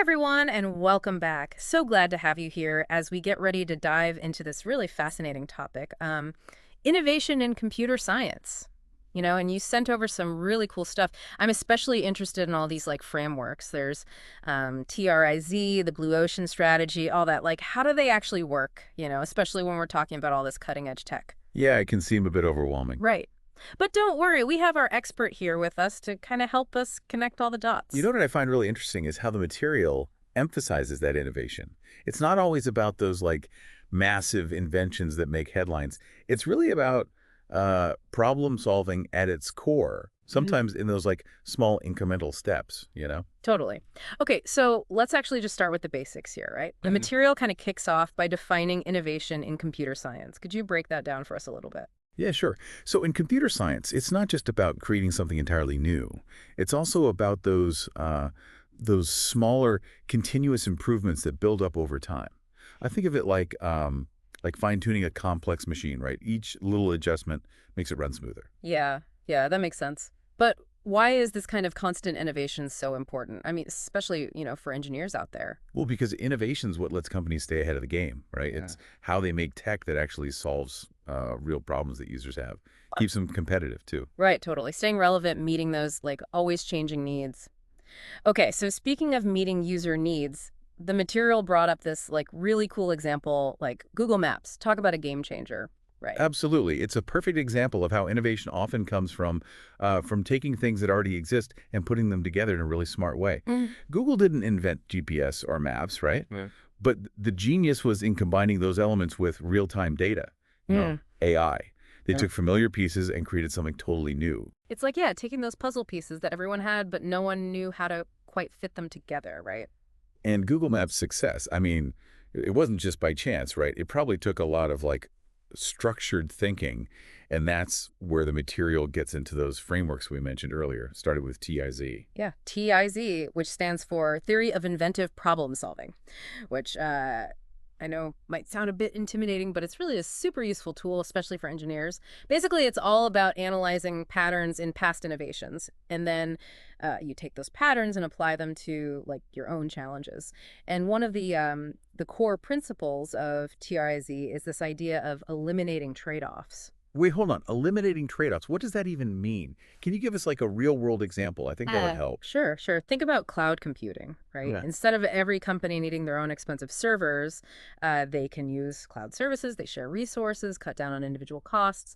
everyone, and welcome back. So glad to have you here as we get ready to dive into this really fascinating topic, innovation in computer science. And you sent over some really cool stuff. I'm especially interested in all these like frameworks. There's TRIZ, the Blue Ocean Strategy, all that. Like, how do they actually work? Especially when we're talking about all this cutting edge tech. Yeah, it can seem a bit overwhelming. Right. But don't worry, we have our expert here with us to kind of help us connect all the You dots. know what I find really interesting is how the material emphasizes that innovation. It's not always about those like massive inventions that make headlines. It's really about problem solving at its core, sometimes in those like small incremental steps. Totally. Okay, so let's actually just start with the basics here, right? The material kind of kicks off by defining innovation in computer science. Could you break that down for us a little bit? Yeah, sure. So in computer science, it's not just about creating something entirely new. It's also about those smaller, continuous improvements that build up over time. I think of it like fine-tuning a complex machine, right? Each little adjustment makes it run smoother. Yeah, that makes sense. But why is this kind of constant innovation so important? I mean, especially, for engineers out there. Well, because innovation is what lets companies stay ahead of the game, right? Yeah. It's how they make tech that actually solves real problems that users have. Keeps them competitive, too. Right, totally. Staying relevant, meeting those like always changing needs. Okay, so speaking of meeting user needs, the material brought up this like really cool example, like Google Maps. Talk about a game changer, right? Absolutely. It's a perfect example of how innovation often comes from taking things that already exist and putting them together in a really smart way. Mm. Google didn't invent GPS or maps, right? Yeah. But the genius was in combining those elements with real-time data, Mm. AI. They Yeah. took familiar pieces and created something totally new. It's like, yeah, taking those puzzle pieces that everyone had, but no one knew how to quite fit them together, right? And Google Maps' success, I mean, it wasn't just by chance, right? It probably took a lot of like structured thinking, and that's where the material gets into those frameworks we mentioned earlier, started with TIZ. Yeah, TIZ, which stands for Theory of Inventive Problem Solving, which I know might sound a bit intimidating, but it's really a super useful tool, especially for engineers. Basically, it's all about analyzing patterns in past innovations, and then you take those patterns and apply them to like your own challenges. And one of the core principles of TRIZ is this idea of eliminating trade-offs. Wait, hold on. Eliminating trade-offs. What does that even mean? Can you give us like a real-world example? I think that would help. Sure. Think about cloud computing, right? Yeah. Instead of every company needing their own expensive servers, they can use cloud services. They share resources, cut down on individual costs,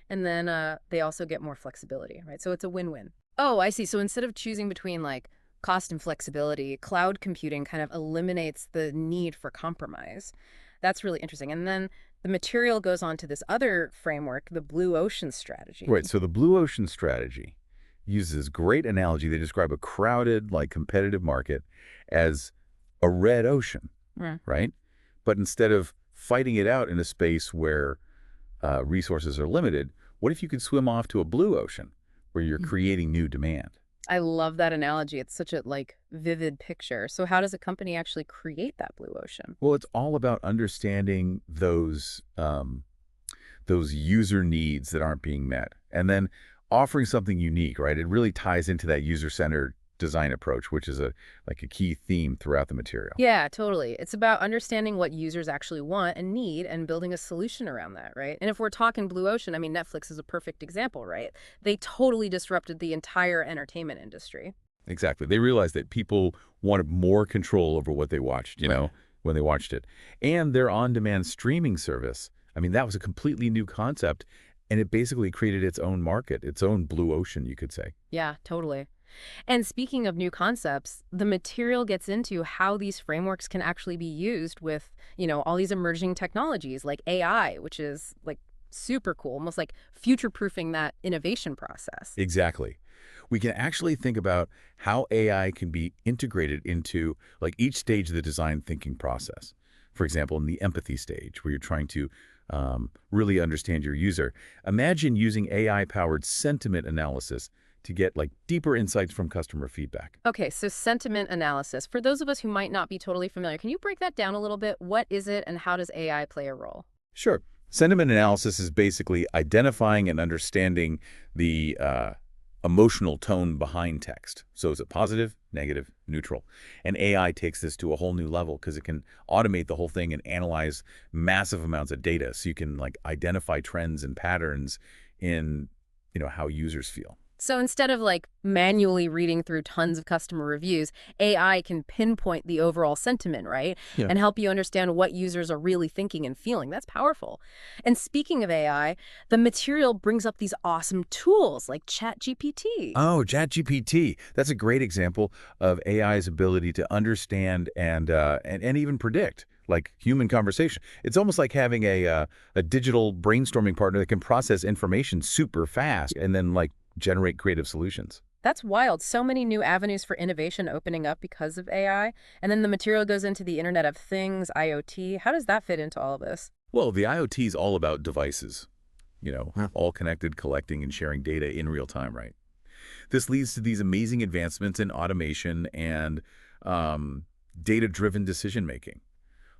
and then they also get more flexibility, right? So it's a win-win. Oh, I see. So instead of choosing between like cost and flexibility, cloud computing kind of eliminates the need for compromise. That's really interesting. And then the material goes on to this other framework, the Blue Ocean Strategy. Right. So the Blue Ocean Strategy uses this great analogy. They describe a crowded, like competitive market as a red ocean, Mm. right? But instead of fighting it out in a space where resources are limited, what if you could swim off to a blue ocean where you're creating new demand? I love that analogy. It's such a like vivid picture. So how does a company actually create that blue ocean? Well, it's all about understanding those user needs that aren't being met, and then offering something unique, right? It really ties into that user-centered design approach, which is like a key theme throughout the material. Yeah, totally. It's about understanding what users actually want and need and building a solution around that, right? And if we're talking blue ocean, I mean, Netflix is a perfect example, right? They totally disrupted the entire entertainment industry. Exactly. They realized that people wanted more control over what they watched, when they watched it. And their on-demand streaming service, I mean, that was a completely new concept, and it basically created its own market, its own blue ocean, you could say. Yeah, totally. And speaking of new concepts, the material gets into how these frameworks can actually be used with, all these emerging technologies like AI, which is like super cool, almost like future-proofing that innovation process. Exactly. We can actually think about how AI can be integrated into like each stage of the design thinking process. For example, in the empathy stage, where you're trying to really understand your user. Imagine using AI-powered sentiment analysis to get like deeper insights from customer feedback. Okay, so sentiment analysis. For those of us who might not be totally familiar, can you break that down a little bit? What is it and how does AI play a role? Sure. Sentiment analysis is basically identifying and understanding the emotional tone behind text. So is it positive, negative, neutral. And AI takes this to a whole new level because it can automate the whole thing and analyze massive amounts of data so you can like identify trends and patterns in, how users feel. So instead of like manually reading through tons of customer reviews, AI can pinpoint the overall sentiment, right? Yeah. And help you understand what users are really thinking and feeling. That's powerful. And speaking of AI, the material brings up these awesome tools like ChatGPT. Oh, ChatGPT. That's a great example of AI's ability to understand and even predict like human conversation. It's almost like having a digital brainstorming partner that can process information super fast and then like generate creative solutions. That's wild. So many new avenues for innovation opening up because of AI. And then the material goes into the Internet of Things, IoT. How does that fit into all of this? Well, the IoT is all about devices, Huh. all connected, collecting and sharing data in real time, right? This leads to these amazing advancements in automation and data-driven decision making.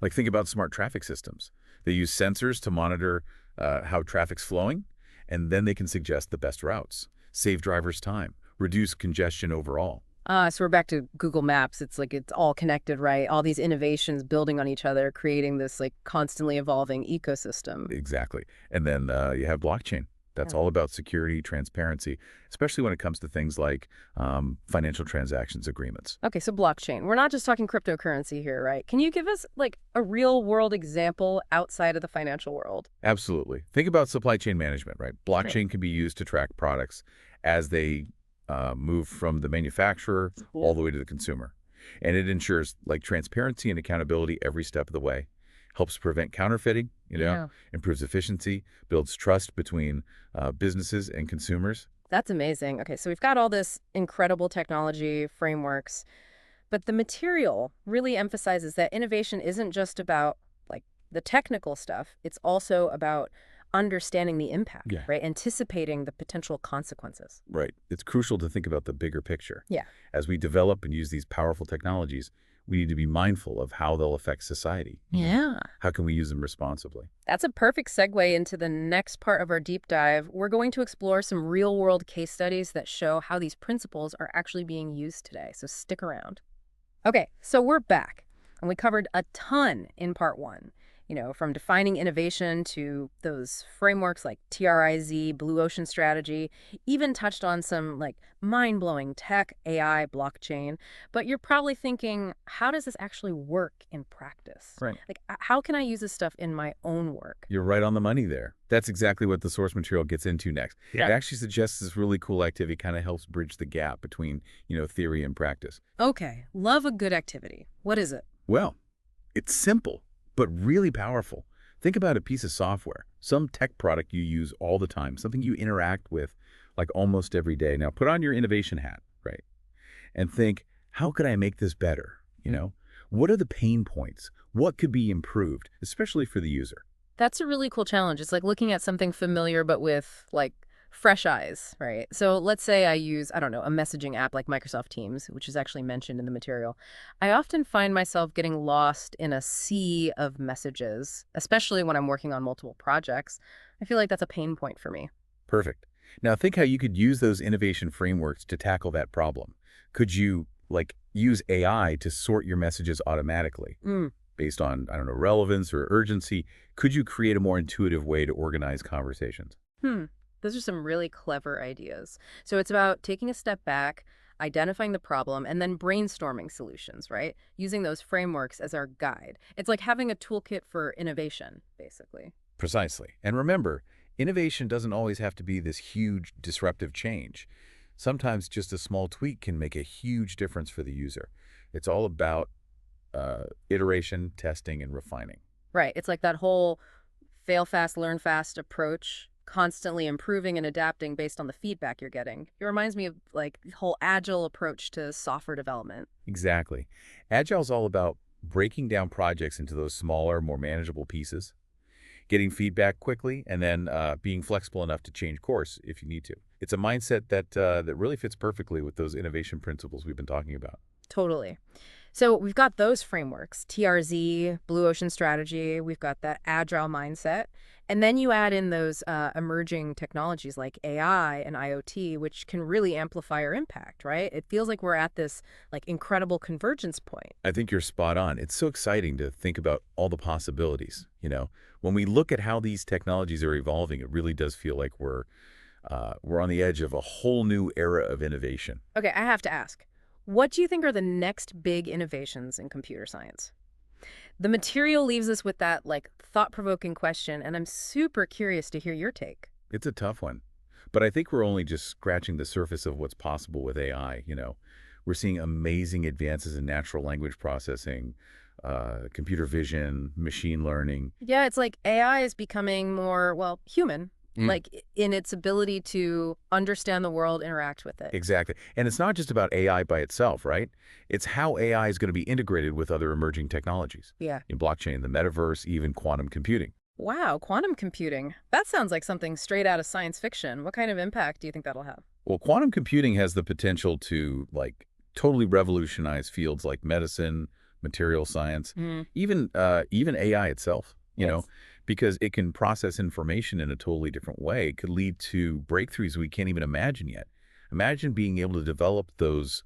Like think about smart traffic systems. They use sensors to monitor how traffic's flowing, and then they can suggest the best routes, save drivers time, reduce congestion overall. So we're back to Google Maps. It's like it's all connected, right? All these innovations building on each other, creating this like constantly evolving ecosystem. Exactly. And then you have blockchain. That's Yeah. all about security, transparency, especially when it comes to things like financial transactions agreements. Okay, so blockchain. We're not just talking cryptocurrency here, right? Can you give us like a real world example outside of the financial world? Absolutely. Think about supply chain management, right? Great. Blockchain can be used to track products as they move from the manufacturer all the way to the consumer. And it ensures like transparency and accountability every step of the way. Helps prevent counterfeiting, Yeah. improves efficiency, builds trust between businesses and consumers. That's amazing. Okay, so we've got all this incredible technology, frameworks, but the material really emphasizes that innovation isn't just about like the technical stuff, it's also about understanding the impact, Yeah. right? Anticipating the potential consequences. Right. It's crucial to think about the bigger picture. Yeah. As we develop and use these powerful technologies, we need to be mindful of how they'll affect society. Yeah. How can we use them responsibly? That's a perfect segue into the next part of our deep dive. We're going to explore some real-world case studies that show how these principles are actually being used today, so stick around. Okay, so we're back, and we covered a ton in part one. From defining innovation to those frameworks like TRIZ, Blue Ocean Strategy, even touched on some like mind-blowing tech, AI, blockchain. But you're probably thinking, how does this actually work in practice? Right. Like, how can I use this stuff in my own work? You're right on the money there. That's exactly what the source material gets into next. Yeah. It actually suggests this really cool activity kind of helps bridge the gap between, theory and practice. Okay, love a good activity. What is it? Well, it's simple, but really powerful. Think about a piece of software, some tech product you use all the time, something you interact with like almost every day. Now put on your innovation hat, right? And think, how could I make this better? What are the pain points? What could be improved, especially for the user? That's a really cool challenge. It's like looking at something familiar, but with like fresh eyes, right? So let's say I use, I don't know, a messaging app like Microsoft Teams, which is actually mentioned in the material. I often find myself getting lost in a sea of messages, especially when I'm working on multiple projects. I feel like that's a pain point for me. Perfect. Now think how you could use those innovation frameworks to tackle that problem. Could you use AI to sort your messages automatically Mm. based on, I don't know, relevance or urgency? Could you create a more intuitive way to organize conversations? Those are some really clever ideas. So it's about taking a step back, identifying the problem, and then brainstorming solutions, right? Using those frameworks as our guide. It's like having a toolkit for innovation, basically. Precisely. And remember, innovation doesn't always have to be this huge disruptive change. Sometimes just a small tweak can make a huge difference for the user. It's all about iteration, testing, and refining. Right. It's like that whole fail fast, learn fast approach, constantly improving and adapting based on the feedback you're getting. It reminds me of like the whole agile approach to software development. Exactly. Agile is all about breaking down projects into those smaller, more manageable pieces, getting feedback quickly, and then being flexible enough to change course if you need to. It's a mindset that really fits perfectly with those innovation principles we've been talking about. Totally. So we've got those frameworks, TRZ, Blue Ocean Strategy, we've got that agile mindset. And then you add in those emerging technologies like AI and IoT, which can really amplify our impact, right? It feels like we're at this like incredible convergence point. I think you're spot on. It's so exciting to think about all the possibilities, you know. When we look at how these technologies are evolving, it really does feel like we're on the edge of a whole new era of innovation. Okay, I have to ask, what do you think are the next big innovations in computer science? The material leaves us with that like thought-provoking question, and I'm super curious to hear your take. It's a tough one, but I think we're only just scratching the surface of what's possible with AI, you know. We're seeing amazing advances in natural language processing, computer vision, machine learning. Yeah, it's like AI is becoming more, well, human, Mm. like in its ability to understand the world, interact with it. Exactly. And it's not just about AI by itself, right? It's how AI is going to be integrated with other emerging technologies Yeah. in blockchain, the metaverse, even quantum computing. Wow, quantum computing. That sounds like something straight out of science fiction. What kind of impact do you think that'll have? Well, quantum computing has the potential to like totally revolutionize fields like medicine, material science, Hmm. even AI itself, you know, Yes. because it can process information in a totally different way. It could lead to breakthroughs we can't even imagine yet. Imagine being able to develop those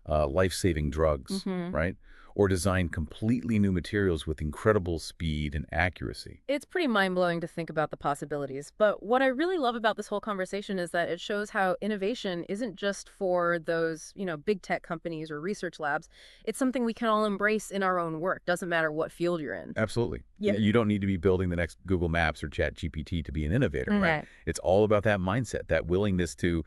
life-saving drugs, Hmm. right? Or design completely new materials with incredible speed and accuracy. It's pretty mind-blowing to think about the possibilities. But what I really love about this whole conversation is that it shows how innovation isn't just for those, big tech companies or research labs. It's something we can all embrace in our own work. Doesn't matter what field you're in. Absolutely. Yeah. You don't need to be building the next Google Maps or Chat GPT to be an innovator, right? Right. It's all about that mindset, that willingness to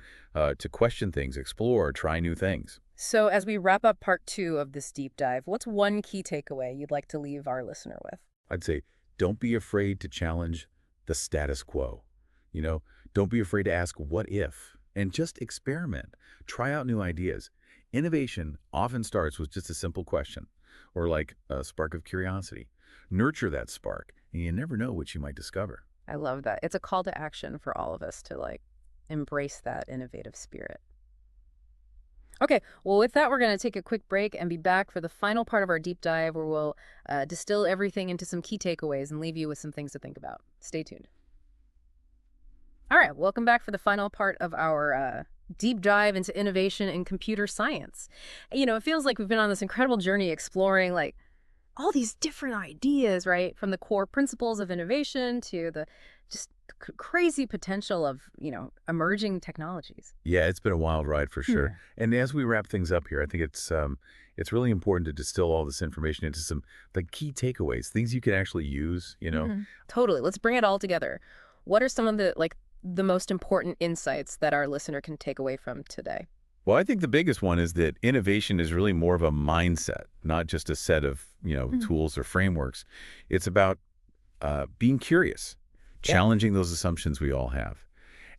question things, explore, try new things. So, as we wrap up part two of this deep dive, what's one key takeaway you'd like to leave our listener with? I'd say don't be afraid to challenge the status quo. You know, don't be afraid to ask what if and just experiment. Try out new ideas. Innovation often starts with just a simple question or like a spark of curiosity. Nurture that spark, and you never know what you might discover. I love that. It's a call to action for all of us to like embrace that innovative spirit. Okay, well, with that, we're going to take a quick break and be back for the final part of our deep dive where we'll distill everything into some key takeaways and leave you with some things to think about. Stay tuned. All right, welcome back for the final part of our deep dive into innovation in computer science. It feels like we've been on this incredible journey exploring like all these different ideas, right? From the core principles of innovation to the just crazy potential of, emerging technologies. Yeah, it's been a wild ride for Yeah. sure. And as we wrap things up here, I think it's really important to distill all this information into some like key takeaways, things you can actually use, you know. Totally. Let's bring it all together. What are some of the most important insights that our listener can take away from today? Well, I think the biggest one is that innovation is really more of a mindset, not just a set of, Mhm. tools or frameworks. It's about being curious, Yeah. challenging those assumptions we all have,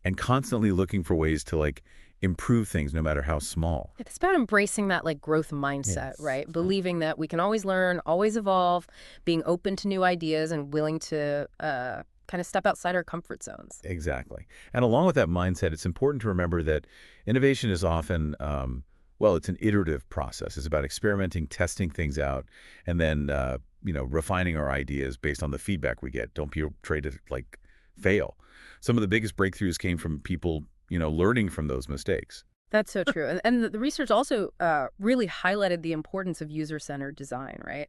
and constantly looking for ways to like improve things no matter how small. It's about embracing that like growth mindset, Yes. right? Believing that we can always learn, always evolve, being open to new ideas and willing to kind of step outside our comfort zones. Exactly. And along with that mindset, it's important to remember that innovation is often, well, it's an iterative process. It's about experimenting, testing things out, and then, refining our ideas based on the feedback we get. Don't be afraid to, like, fail. Some of the biggest breakthroughs came from people, learning from those mistakes. That's so true. And the research also really highlighted the importance of user-centered design, right?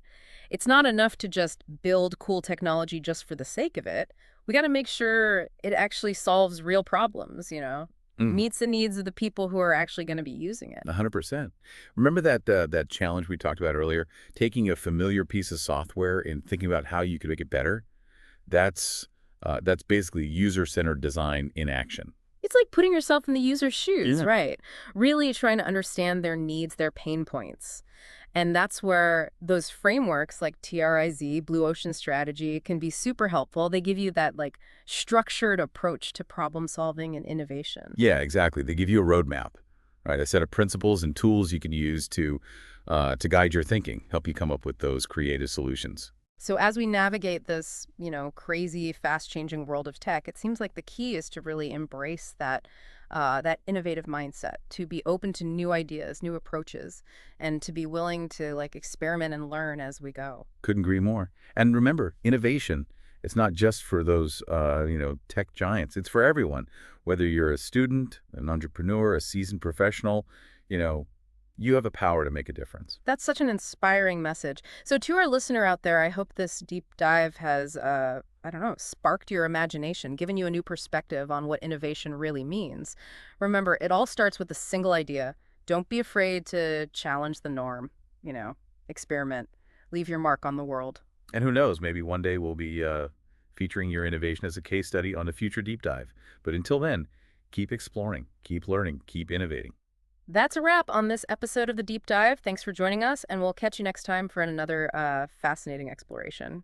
It's not enough to just build cool technology just for the sake of it. We got to make sure it actually solves real problems, Mm, meets the needs of the people who are actually going to be using it. 100%. Remember that challenge we talked about earlier? Taking a familiar piece of software and thinking about how you could make it better? That's basically user-centered design in action. It's like putting yourself in the user's shoes, Yeah. right? Really trying to understand their needs, their pain points. And that's where those frameworks like TRIZ, Blue Ocean Strategy, can be super helpful. They give you that like structured approach to problem solving and innovation. Yeah, exactly. They give you a roadmap, right? A set of principles and tools you can use to guide your thinking, help you come up with those creative solutions. So as we navigate this, crazy, fast-changing world of tech, it seems like the key is to really embrace that innovative mindset, to be open to new ideas, new approaches, and to be willing to like experiment and learn as we go. Couldn't agree more. And remember, innovation, it's not just for those, tech giants. It's for everyone. Whether you're a student, an entrepreneur, a seasoned professional, you know, you have a power to make a difference. That's such an inspiring message. So to our listener out there, I hope this deep dive has, I don't know, sparked your imagination, given you a new perspective on what innovation really means. Remember, it all starts with a single idea. Don't be afraid to challenge the norm, you know, experiment, leave your mark on the world. And who knows, maybe one day we'll be featuring your innovation as a case study on a future deep dive. But until then, keep exploring, keep learning, keep innovating. That's a wrap on this episode of The Deep Dive. Thanks for joining us, and we'll catch you next time for another fascinating exploration.